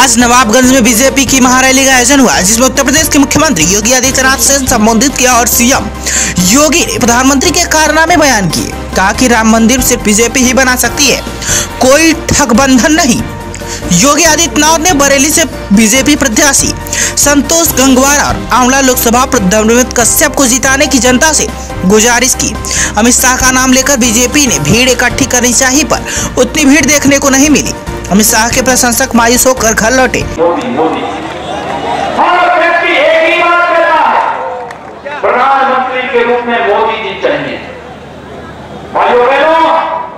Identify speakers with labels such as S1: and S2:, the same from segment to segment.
S1: आज नवाबगंज में बीजेपी की महारैली का आयोजन हुआ, जिसमें उत्तर प्रदेश के मुख्यमंत्री योगी आदित्यनाथ से संबोधित किया और सीएम योगी ने प्रधानमंत्री के कारनामे बयान किए। कहा कि राम मंदिर सिर्फ बीजेपी ही बना सकती है, कोई ठगबंधन नहीं। योगी आदित्यनाथ ने बरेली से बीजेपी प्रत्याशी संतोष गंगवार और आंवला लोकसभा प्रत्याशी कश्यप को जिताने की जनता से गुजारिश की। अमित शाह का नाम लेकर बीजेपी ने भीड़ इकट्ठी करनी चाहिए, पर उतनी भीड़ देखने को नहीं मिली। अमित शाह के प्रशंसक मायूस होकर घर लौटे।
S2: प्रधानमंत्री के रूप में मोदी जी चाहिए। भाइयों बहनों,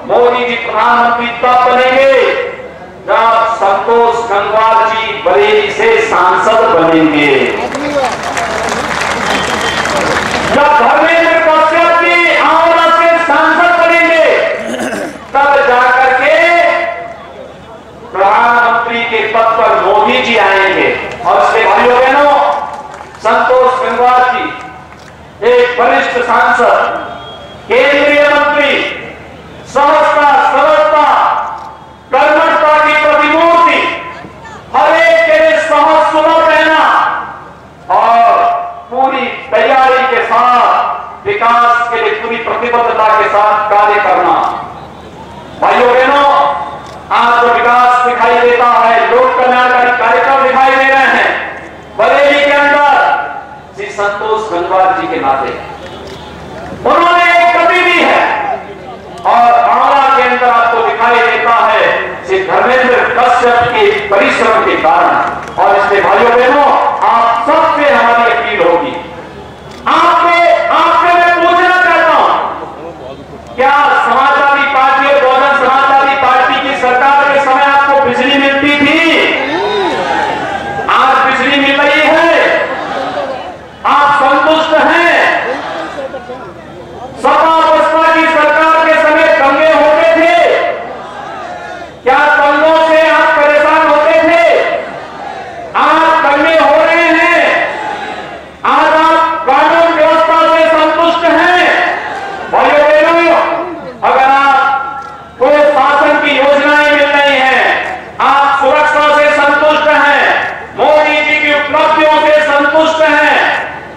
S2: मोदी जी प्रधानमंत्री तब बनेंगे जब संतोष गंगवार जी बरेली से सांसद बनेंगे, जब धर्मेंद्र कश्यप जी आंवला से सांसद बनेंगे, तब जाकर के प्रधानमंत्री के पद पर मोदी जी आएंगे। और इसलिए भाइयों बहनों, संतोष गंगवार जी एक वरिष्ठ सांसद, केंद्रीय मंत्री, सहजता, सरलता, कर्मठता की प्रतिमूर्ति, हर एक के लिए सहज सुलभ रहना और पूरी तैयारी के साथ विकास के लिए पूरी प्रतिबद्धता के साथ कार्य करना। भाइयों बहनों, आज जो विकास दिखाई देता है, लोक कल्याणकारी कार्यक्रम दिखाई दे रहे हैं बरेली के अंदर, श्री संतोष गंगवार जी के नाते उन्होंने एक गति दी है। और आंवला के अंदर आपको दिखाई देता है श्री धर्मेंद्र कश्यप के परिश्रम के कारण। और इसलिए भाइयों बहनों, आप सबसे हमारी अपील होगी, आपसे मैं पूछना चाहता हूं, क्या समाजवादी पार्टी और बहुजन समाजवादी पार्टी की सरकार के समय आपको बिजली मिलती थी? आज बिजली मिल रही है, आप संतुष्ट हैं? सपा बसपा की सरकार के समय दंगे होते थे, क्या दंगों से आप परेशान होते थे? आज दंगे हो रहे हैं, आज आप कानून व्यवस्था से संतुष्ट हैं? भाइयों बहनों, अगर आप कोई शासन की योजनाएं मिल रही हैं, आप सुरक्षा से संतुष्ट हैं, मोदी जी की उपलब्धियों से संतुष्ट हैं,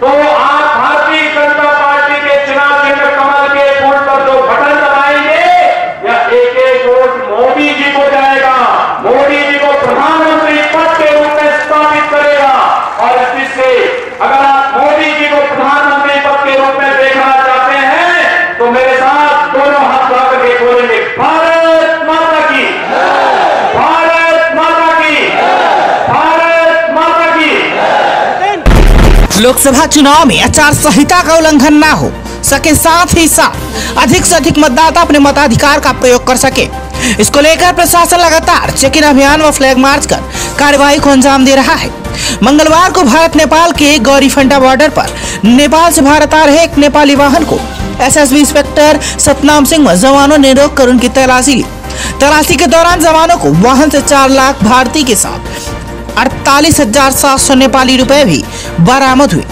S2: तो आप भारतीय जनता पार्टी के चुनाव चिन्ह कमल के फूल पर जो बटन दबाएंगे, या एक वोट मोदी जी को जाएगा, मोदी जी को प्रधानमंत्री पद के रूप में स्थापित करेगा। और इससे अगर आप मोदी जी को प्रधानमंत्री पद के रूप में देखना चाहते हैं, तो मेरे साथ दोनों हाथ लगा करके बोलेंगे, भारत माता की, भारत माता की, भारत माता की।
S1: लोकसभा चुनाव में आचार संहिता का उल्लंघन न हो सके, साथ ही साथ अधिक से अधिक मतदाता अपने मताधिकार का प्रयोग कर सके, इसको लेकर प्रशासन लगातार चेकिंग अभियान व फ्लैग मार्च कर कार्यवाही को अंजाम दे रहा है। मंगलवार को भारत नेपाल के गौरीफंटा बॉर्डर पर नेपाल से भारत आ रहे एक नेपाली वाहन को एसएसबी इंस्पेक्टर सतनाम सिंह जवानों ने रोक कर उनकी तलाशी ली। तलाशी के दौरान जवानों को वाहन से 4 लाख भारतीय के साथ 48,700 नेपाली रुपए भी बरामद हुए।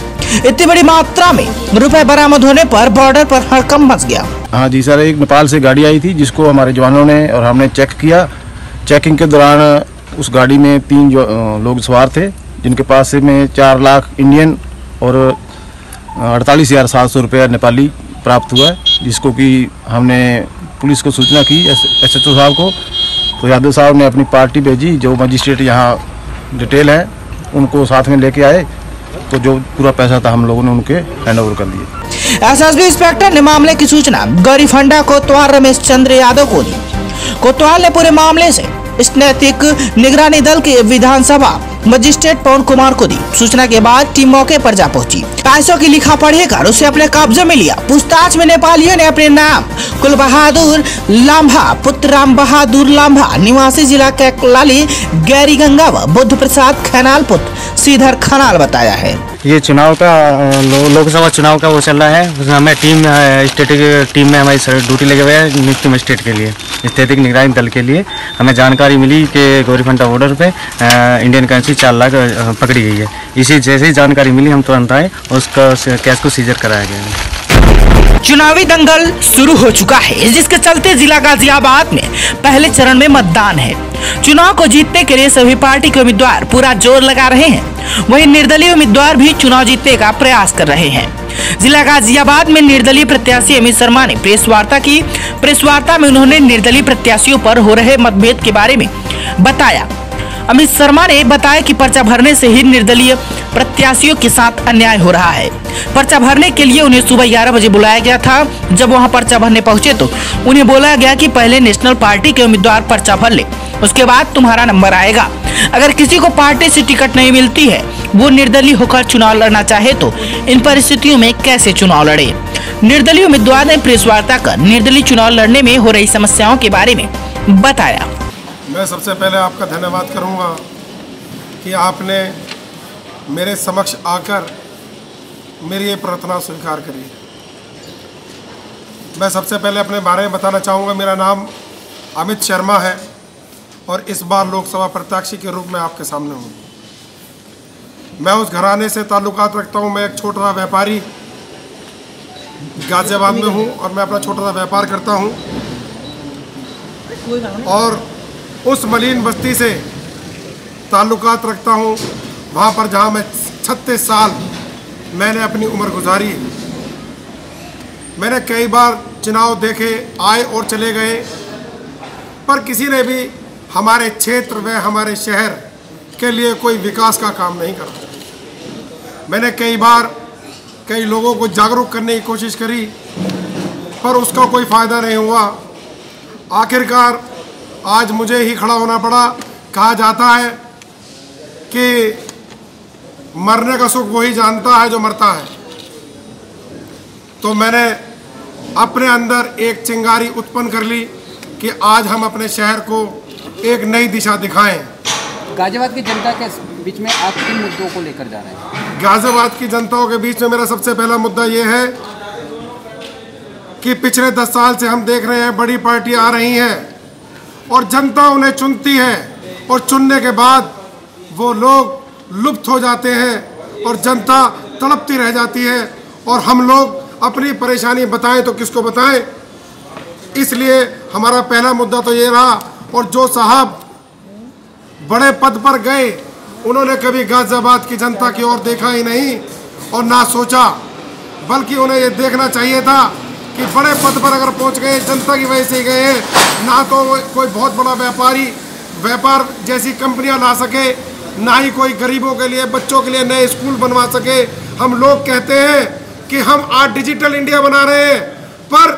S1: इतनी बड़ी मात्रा में रुपए बरामद होने पर बॉर्डर पर हड़कंप मच गया।
S3: हाँ जी सर, एक नेपाल से गाड़ी आई थी जिसको हमारे जवानों ने और हमने चेक किया। चेकिंग के दौरान उस गाड़ी में 3 लोग सवार थे, जिनके पास से में 4 लाख इंडियन और 48,700 रुपया नेपाली प्राप्त हुआ है, जिसको कि हमने पुलिस को सूचना की, एसएचओ साहब को। तो यादव साहब ने अपनी पार्टी भेजी, जो मजिस्ट्रेट यहाँ डिटेल है उनको साथ में लेके आए, तो जो पूरा पैसा था हम लोगों ने उनके हैंड ओवर कर दिया।
S1: एसएसबी इंस्पेक्टर ने मामले की सूचना गौरीफंटा कोतवाल रमेश चंद्र यादव को दी। कोतवाल ने पूरे मामले से नैतिक निगरानी दल के विधानसभा मजिस्ट्रेट पवन कुमार को दी। सूचना के बाद टीम मौके पर जा पहुंची। पैसों की लिखा पढ़ी कर उसे अपने कब्जे में लिया। पूछताछ में नेपालियों ने अपने नाम कुल बहादुर लांभा पुत्र राम बहादुर लांभा निवासी जिला कैकलाली गैरी गंगा व बुद्ध प्रसाद खनाल पुत्र श्रीधर खनाल बताया है।
S4: ये चुनाव का लोकसभा चुनाव का वो चल रहा है, हमें टीम स्टेटिक टीम में हमारी ड्यूटी लगे हुए है नियुक्त मजिस्ट्रेट के लिए, स्टेटिक निगरानी दल के लिए। हमें जानकारी मिली कि गौरीफंटा बॉर्डर पे इंडियन करेंसी 4 लाख पकड़ी गई है। इसी जैसे ही जानकारी मिली हम तुरंत आए और उसका कैश को सीजर कराया गया है।
S1: चुनावी दंगल शुरू हो चुका है, जिसके चलते जिला गाजियाबाद में पहले चरण में मतदान है। चुनाव को जीतने के लिए सभी पार्टी के उम्मीदवार पूरा जोर लगा रहे हैं। वहीं निर्दलीय उम्मीदवार भी चुनाव जीतने का प्रयास कर रहे हैं। जिला गाजियाबाद में निर्दलीय प्रत्याशी अमित शर्मा ने प्रेस वार्ता की। प्रेस वार्ता में उन्होंने निर्दलीय प्रत्याशियों पर हो रहे मतभेद के बारे में बताया। अमित शर्मा ने बताया कि पर्चा भरने से ही निर्दलीय प्रत्याशियों के साथ अन्याय हो रहा है। पर्चा भरने के लिए उन्हें सुबह 11 बजे बुलाया गया था। जब वहां पर्चा भरने पहुंचे तो उन्हें बोला गया कि पहले नेशनल पार्टी के उम्मीदवार पर्चा भर ले, उसके बाद तुम्हारा नंबर आएगा। अगर किसी को पार्टी से टिकट नहीं मिलती है, वो निर्दलीय होकर चुनाव लड़ना चाहे तो इन परिस्थितियों में कैसे चुनाव लड़े। निर्दलीय उम्मीदवार ने प्रेस वार्ता कर निर्दलीय चुनाव लड़ने में हो रही समस्याओं के बारे में बताया।
S5: मैं सबसे पहले आपका धन्यवाद करूंगा कि आपने मेरे समक्ष आकर मेरी ये प्रार्थना स्वीकार करी। मैं सबसे पहले अपने बारे में बताना चाहूँगा। मेरा नाम अमित शर्मा है और इस बार लोकसभा प्रत्याशी के रूप में आपके सामने हूँ। मैं उस घराने से ताल्लुकात रखता हूँ। मैं एक छोटा सा व्यापारी गाजियाबाद में हूँ और मैं अपना छोटा सा व्यापार करता हूँ और उस मलिन बस्ती से ताल्लुकात रखता हूँ, वहाँ पर जहाँ मैं 36 साल मैंने अपनी उम्र गुजारी। मैंने कई बार चुनाव देखे, आए और चले गए, पर किसी ने भी हमारे क्षेत्र व हमारे शहर के लिए कोई विकास का काम नहीं करा। मैंने कई बार कई लोगों को जागरूक करने की कोशिश करी, पर उसका कोई फ़ायदा नहीं हुआ। आखिरकार आज मुझे ही खड़ा होना पड़ा। कहा जाता है कि मरने का सुख वही जानता है जो मरता है। तो मैंने अपने अंदर एक चिंगारी उत्पन्न कर ली कि आज हम अपने शहर को एक नई दिशा दिखाएं।
S6: गाजियाबाद की जनता के बीच में आप किन मुद्दों को लेकर जा रहे हैं?
S5: गाजियाबाद की जनताओं के बीच में मेरा सबसे पहला मुद्दा ये है कि पिछले 10 साल से हम देख रहे हैं बड़ी पार्टी आ रही हैं और जनता उन्हें चुनती है और चुनने के बाद वो लोग लुप्त हो जाते हैं और जनता तड़पती रह जाती है और हम लोग अपनी परेशानी बताएं तो किसको बताएं। इसलिए हमारा पहला मुद्दा तो ये रहा। और जो साहब बड़े पद पर गए, उन्होंने कभी गाजियाबाद की जनता की ओर देखा ही नहीं और ना सोचा, बल्कि उन्हें ये देखना चाहिए था कि बड़े पद पर अगर पहुंच गए, जनता की वजह से गए हैं, ना तो कोई बहुत बड़ा व्यापारी व्यापार जैसी कंपनियां ला सके, ना ही कोई गरीबों के लिए, बच्चों के लिए नए स्कूल बनवा सके। हम लोग कहते हैं कि हम आज डिजिटल इंडिया बना रहे हैं, पर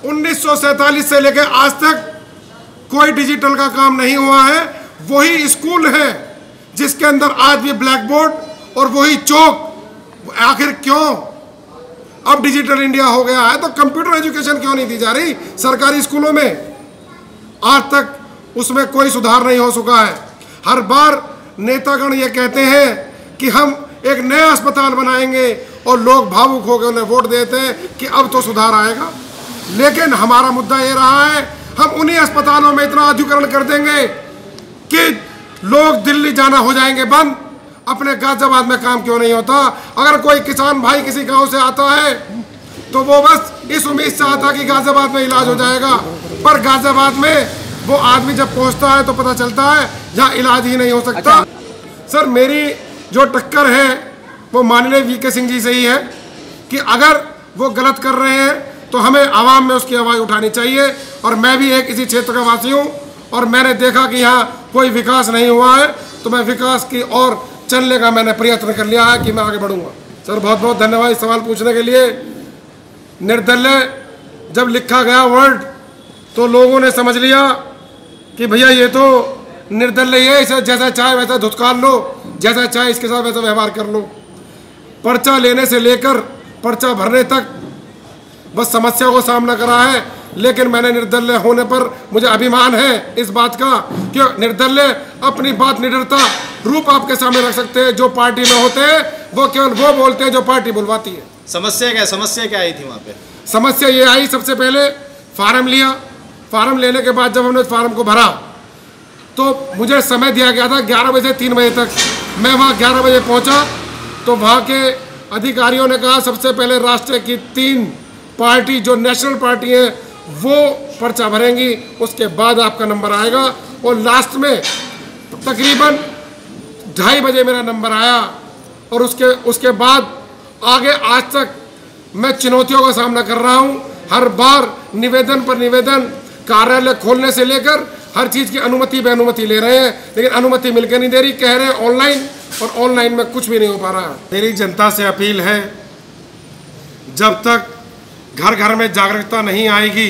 S5: 1947 से लेकर आज तक कोई डिजिटल का काम नहीं हुआ है। वही स्कूल है जिसके अंदर आज भी ब्लैक बोर्ड और वही चौक। आखिर क्यों? अब डिजिटल इंडिया हो गया है तो कंप्यूटर एजुकेशन क्यों नहीं दी जा रही सरकारी स्कूलों में? आज तक उसमें कोई सुधार नहीं हो सका है। हर बार नेतागण ये कहते हैं कि हम एक नया अस्पताल बनाएंगे और लोग भावुक होकर उन्हें वोट देते हैं कि अब तो सुधार आएगा। लेकिन हमारा मुद्दा ये रहा है, हम उन्हीं अस्पतालों में इतना औद्योगिकरण कर देंगे कि लोग दिल्ली जाना हो जाएंगे बंद। अपने गाजियाबाद में काम क्यों नहीं होता? अगर कोई किसान भाई किसी गांव से आता है तो वो बस इस उम्मीद से आता कि गाजियाबाद में इलाज हो जाएगा, पर गाजियाबाद में वो आदमी जब पहुंचता है तो पता चलता है यहाँ इलाज ही नहीं हो सकता। सर, मेरी जो टक्कर है वो माननीय वीके सिंह जी से ही है कि अगर वो गलत कर रहे हैं तो हमें आवाम में उसकी आवाज़ उठानी चाहिए। और मैं भी एक इसी क्षेत्र का वासी हूँ और मैंने देखा कि यहाँ कोई विकास नहीं हुआ है, तो मैं विकास की ओर चलने का मैंने प्रयत्न कर लिया है कि मैं आगे बढ़ूंगा। सर, बहुत बहुत धन्यवाद इस सवाल पूछने के लिए। निर्दलीय जब लिखा गया वर्ड तो लोगों ने समझ लिया कि भैया ये तो निर्दलीय है, इसे जैसा चाहे वैसा धुतकार लो, जैसा चाहे इसके साथ वैसा व्यवहार कर लो। पर्चा लेने से लेकर पर्चा भरने तक बस समस्या को सामना करा है। लेकिन मैंने निर्दलीय होने पर मुझे अभिमान है इस बात का कि निर्दलीय अपनी बात निडरता रूप आपके सामने रख सकते हैं। जो पार्टी में होते हैं वो केवल वो बोलते हैं जो पार्टी बुलवाती है।
S7: समस्या क्या आई थी वहाँ पे?
S5: समस्या ये आई, सबसे पहले फार्म लिया। फार्म लेने के बाद जब हमने फार्म को भरा तो मुझे समय दिया गया था 11 बजे से 3 बजे तक। मैं वहाँ 11 बजे पहुँचा तो वहाँ के अधिकारियों ने कहा सबसे पहले राष्ट्र की 3 पार्टी जो नेशनल पार्टी है वो पर्चा भरेंगी, उसके बाद आपका नंबर आएगा। और लास्ट में तकरीबन 2:30 बजे मेरा नंबर आया और उसके बाद आगे आज तक मैं चुनौतियों का सामना कर रहा हूं। हर बार निवेदन पर निवेदन, कार्यालय खोलने से लेकर हर चीज़ की अनुमति बेअनुमति ले रहे हैं, लेकिन अनुमति मिलकर नहीं दे रही। कह रहे हैं ऑनलाइन, और ऑनलाइन में कुछ भी नहीं हो पा रहा। मेरी जनता से अपील है, जब तक घर घर में जागरूकता नहीं आएगी,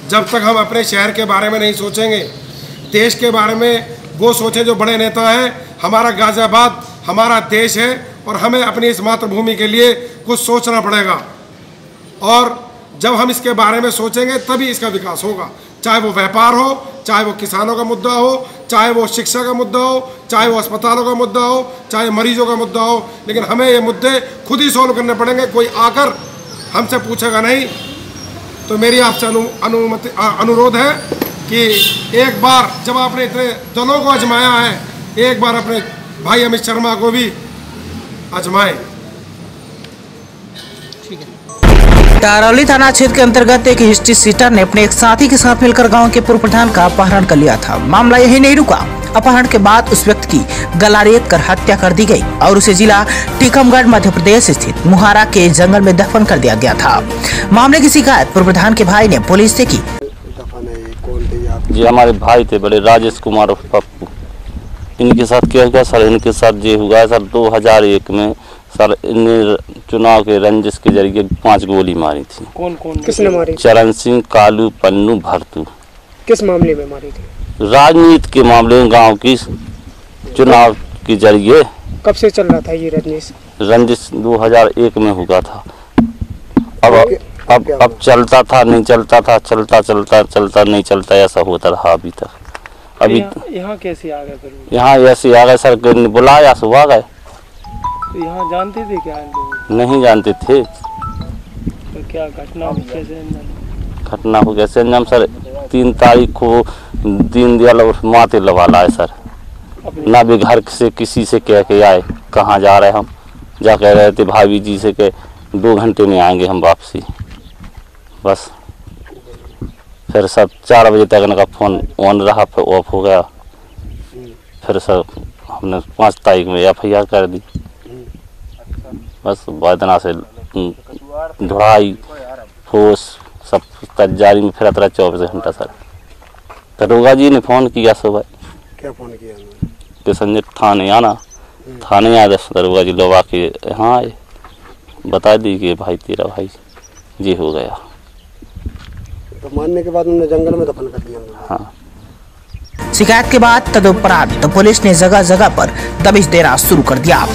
S5: जब तक हम अपने शहर के बारे में नहीं सोचेंगे, देश के बारे में वो सोचें जो बड़े नेता हैं। हमारा गाजियाबाद हमारा देश है और हमें अपनी इस मातृभूमि के लिए कुछ सोचना पड़ेगा। और जब हम इसके बारे में सोचेंगे तभी इसका विकास होगा, चाहे वो व्यापार हो, चाहे वो किसानों का मुद्दा हो, चाहे वो शिक्षा का मुद्दा हो, चाहे वो अस्पतालों का मुद्दा हो, चाहे मरीजों का मुद्दा हो। लेकिन हमें ये मुद्दे खुद ही सॉल्व करने पड़ेंगे, कोई आकर हमसे पूछेगा नहीं। तो मेरी आपसे अनुरोध है कि एक बार जब आपने इतने दलों को आजमाया है, एक बार अपने भाई अमित शर्मा को भी आजमाएं।
S1: टहरौली थाना क्षेत्र के अंतर्गत एक हिस्ट्री सीटर ने अपने एक साथी के साथ मिलकर गांव के पूर्व प्रधान का अपहरण कर लिया था। मामला यही नहीं रुका, अपहरण के बाद उस व्यक्ति की गला रेत कर हत्या कर दी गई और उसे जिला टीकमगढ़ मध्य प्रदेश स्थित मुहारा के जंगल में दफन कर दिया गया था। मामले की शिकायत पूर्व प्रधान के भाई ने पुलिस से की।
S8: जी हमारे भाई थे बड़े, राजेश कुमार और पप्पू। इनके साथ क्या सर, इनके साथ ये हुआ है सर 2001 में सर, इन्हें चुनाव के रंजिश के जरिए 5 गोली मारी थी।
S9: कौन किसने मारी?
S8: चरण सिंह, कालू, पन्नू, भरतू।
S9: किस मामले में मारी थी?
S8: राजनीति के मामले में, गांव की चुनाव के जरिए।
S9: कब से चल रहा था ये
S8: रंजिश 2001 में हुआ था। अब चलता था, नहीं चलता था, चलता नहीं चलता, ऐसा होता रहा अभी तक। अभी
S9: यहाँ कैसे आ गए फिर?
S8: यहाँ ऐसे आ गए सर, बुलाया सुबह गए।
S9: तो यहाँ जानते थे क्या?
S8: नहीं जानते थे।
S9: तो क्या घटना हो
S8: कैसे अंजाम सर? 3 तारीख को दीनदयाल और माते लवाला है सर, ना भी घर से किसी से कह के आए कहाँ जा रहे हम, जा कह रहे थे भाभी जी से के 2 घंटे में आएंगे हम वापसी। बस फिर सब 4 बजे तक इनका फोन ऑन रहा, फिर ऑफ हो गया। फिर सर हमने 5 तारीख में FIR कर दी। बस वादना से ढुड़ाई फोर्स सब तैयारी में फिर 24 घंटा सर। दरोगा जी ने फ़ोन किया सुबह।
S9: क्या फ़ोन किया?
S8: कि संजय थाने आना। थाने आए, दरोगा जी लोग आके यहाँ आए, बता दी कि भाई तेरा भाई ये हो गया।
S9: तो मारने के बाद उन्होंने जंगल में दफन कर दिया?
S8: हाँ।
S1: शिकायत के बाद तदुपरांत तो पुलिस ने जगह जगह पर दबिश देना शुरू कर दिया।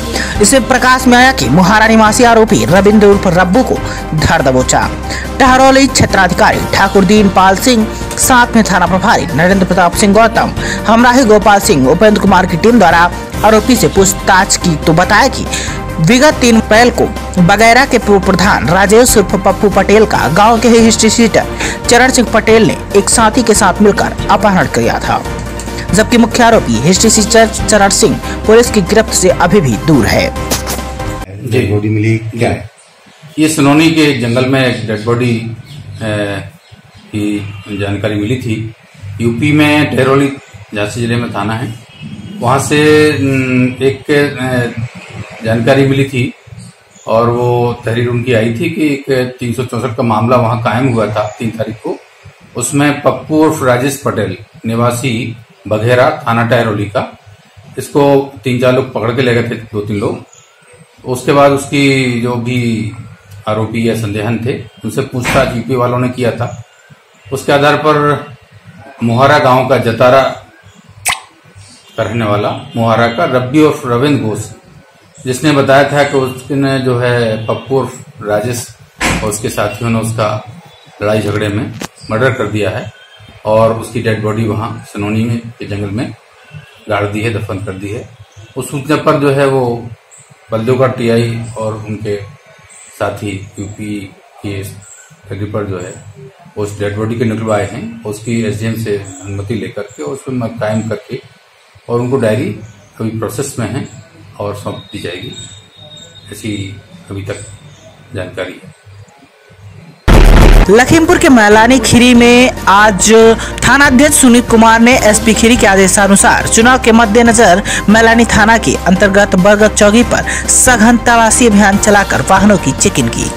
S1: इसमें प्रकाश में आया कि मुहारा निवासी आरोपी रविंद्र उर्फ रब्बू को धर दबोचा। टहरौली क्षेत्राधिकारी ठाकुर दीन पाल सिंह, साथ में थाना प्रभारी नरेंद्र प्रताप सिंह गौतम, हमराही गोपाल सिंह, उपेंद्र कुमार की टीम द्वारा आरोपी से पूछताछ की तो बताया कि विगत 3 अप्रैल को बगैरा के पूर्व प्रधान राजेश उर्फ पप्पू पटेल का गांव के ही हिस्ट्री सीटर चरण सिंह पटेल ने एक साथी के साथ मिलकर अपहरण किया था, जबकि मुख्य आरोपी हिस्ट्री सीटर चरण सिंह पुलिस की गिरफ्त से अभी भी दूर है।
S10: डेड बॉडी मिली क्या है? ये सनोनी के एक जंगल में एक डेड बॉडी की जानकारी मिली थी। यूपी में टहरौली झांसी जिले में थाना है, वहां से एक जानकारी मिली थी और वो तहरीर उनकी आई थी कि एक 364 का मामला वहां कायम हुआ था 3 तारीख को। उसमें पप्पू उर्फ राजेश पटेल निवासी बघेरा थाना टहरौली का, इसको 3-4 लोग पकड़ के ले गए थे, 2-3 लोग। उसके बाद उसकी जो भी आरोपी या संदेहन थे उनसे पूछताछ यूपी वालों ने किया था। उसके आधार पर मुहारा गांव का जतारा का रहने वाला मुहारा का रब्बी और रविंद्र घोष, जिसने बताया था कि उसने जो है पप्पू और राजेश और उसके साथियों ने उसका लड़ाई झगड़े में मर्डर कर दिया है और उसकी डेड बॉडी वहां सनोनी में के जंगल में गाड़ दी है, दफन कर दी है। उस सूचना पर जो है वो बल्दोगढ़ TI और उनके साथी यूपी के जगह पर जो है उस डेड बॉडी के निकलवाए हैं, उसकी SDM से अनुमति लेकर के और उसमें कायम करके और उनको डायरी अभी प्रोसेस में है और सौंप दी जाएगी, ऐसी अभी तक जानकारी है।
S1: लखीमपुर के मैलानी खीरी में आज थाना अध्यक्ष सुनील कुमार ने एसपी खीरी के आदेशानुसार चुनाव के मद्देनजर मैलानी थाना के अंतर्गत बरगद चौकी पर सघन तलाशी अभियान चलाकर वाहनों की चेकिंग की।